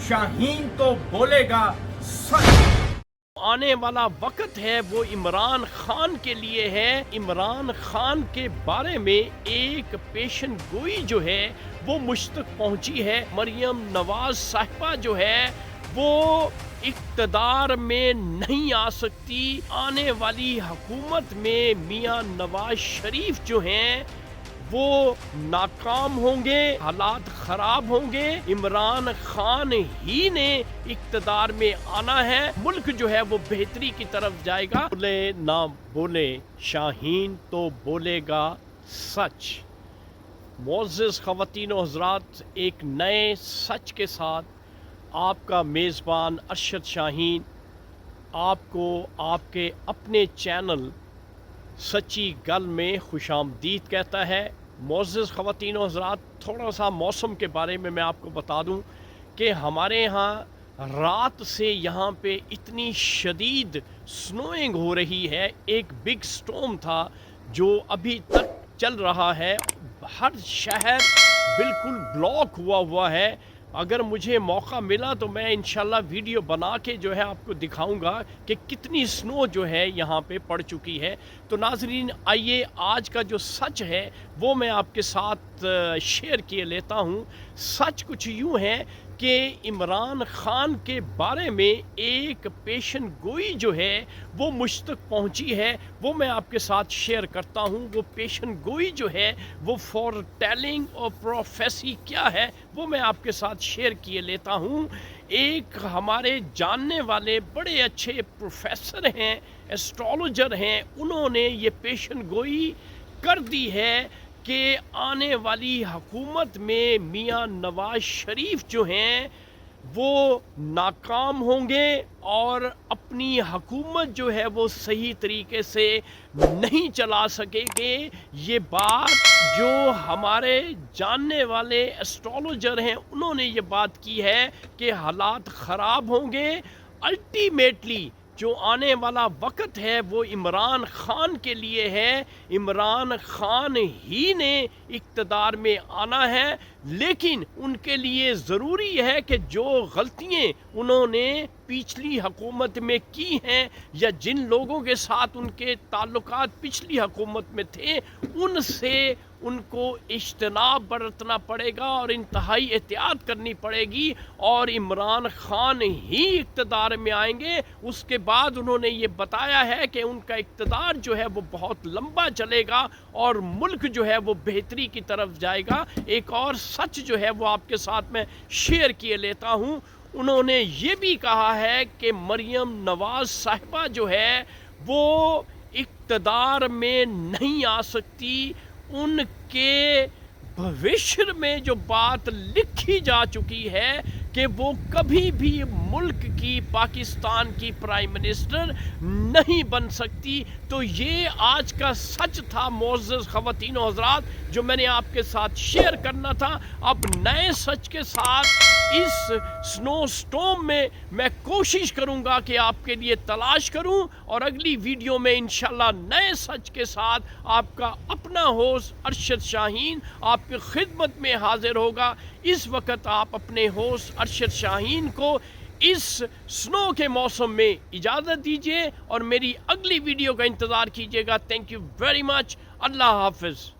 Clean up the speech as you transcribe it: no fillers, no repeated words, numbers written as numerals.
शाहीन तो बोलेगा सच। आने वाला वक्त है वो इमरान खान के लिए है। इमरान खान के बारे में एक पेशन गोई जो है वो मुझ तक पहुंची है। मरियम नवाज साहिबा जो है वो इक़्तिदार में नहीं आ सकती। आने वाली हुकूमत में मियां नवाज शरीफ जो हैं वो नाकाम होंगे, हालात ख़राब होंगे। इमरान खान ही ने इक़्तिदार में आना है। मुल्क जो है वो बेहतरी की तरफ जाएगा। बोले ना बोले शाहीन तो बोलेगा सच। मुअज़्ज़िज़ ख़वातीन व हज़रात, एक नए सच के साथ आपका मेज़बान अरशद शाहीन आपको आपके अपने चैनल सच्ची गल में खुशामदीद कहता है। मुअज़्ज़िज़ ख़वातीन व हज़रात, थोड़ा सा मौसम के बारे में मैं आपको बता दूं कि हमारे यहाँ रात से यहाँ पे इतनी शदीद स्नोइंग हो रही है। एक बिग स्टॉर्म था जो अभी तक चल रहा है। हर शहर बिल्कुल ब्लॉक हुआ है। अगर मुझे मौका मिला तो मैं इंशाल्लाह वीडियो बना के जो है आपको दिखाऊंगा कि कितनी स्नो जो है यहाँ पे पड़ चुकी है। तो नाजरीन, आइए आज का जो सच है वो मैं आपके साथ शेयर किए लेता हूँ। सच कुछ यूँ है कि इमरान खान के बारे में एक पेशन गोई जो है वो मुझ तक पहुंची है, वो मैं आपके साथ शेयर करता हूं। वो पेशन गोई जो है वो फॉरटेलिंग और प्रोफेसी क्या है वो मैं आपके साथ शेयर किए लेता हूं। एक हमारे जानने वाले बड़े अच्छे प्रोफेसर हैं, एस्ट्रोलॉजर हैं, उन्होंने ये पेशन गोई कर दी है कि आने वाली हुकूमत में मियां नवाज शरीफ जो हैं वो नाकाम होंगे और अपनी हुकूमत जो है वो सही तरीके से नहीं चला सकेंगे। ये बात जो हमारे जानने वाले एस्ट्रोलॉजर हैं उन्होंने ये बात की है कि हालात ख़राब होंगे। अल्टीमेटली जो आने वाला वक्त है वो इमरान खान के लिए है। इमरान खान ही ने इक़्तिदार में आना है, लेकिन उनके लिए ज़रूरी है कि जो गलतियाँ उन्होंने पिछली हुकूमत में की हैं या जिन लोगों के साथ उनके ताल्लुकात पिछली हुकूमत में थे उनसे उनको इज्तनाब बरतना पड़ेगा और इंतहाई एहतियात करनी पड़ेगी और इमरान खान ही इक़्तिदार में आएंगे। उसके बाद उन्होंने ये बताया है कि उनका इक़्तिदार जो है वो बहुत लंबा चलेगा और मुल्क जो है वो बेहतरी की तरफ जाएगा। एक और सच जो है वो आपके साथ मैं शेयर किए लेता हूँ। उन्होंने ये भी कहा है कि मरियम नवाज साहिबा जो है वो इक़्तिदार में नहीं आ सकती। उनके भविष्य में जो बात लिखी जा चुकी है कि वो कभी भी मुल्क की, पाकिस्तान की प्राइम मिनिस्टर नहीं बन सकती। तो ये आज का सच था मुअज़्ज़िज़ ख़वातीन व हज़रात जो मैंने आपके साथ शेयर करना था। अब नए सच के साथ इस स्नो स्टॉर्म में मैं कोशिश करूंगा कि आपके लिए तलाश करूं और अगली वीडियो में इंशाल्लाह नए सच के साथ आपका अपना होस्ट अरशद शाहीन आपकी खिदमत में हाजिर होगा। इस वक्त आप अपने होस्ट अरशद शाहीन को इस स्नो के मौसम में इजाज़त दीजिए और मेरी अगली वीडियो का इंतज़ार कीजिएगा। Thank you very much. अल्लाह हाफ़िज़।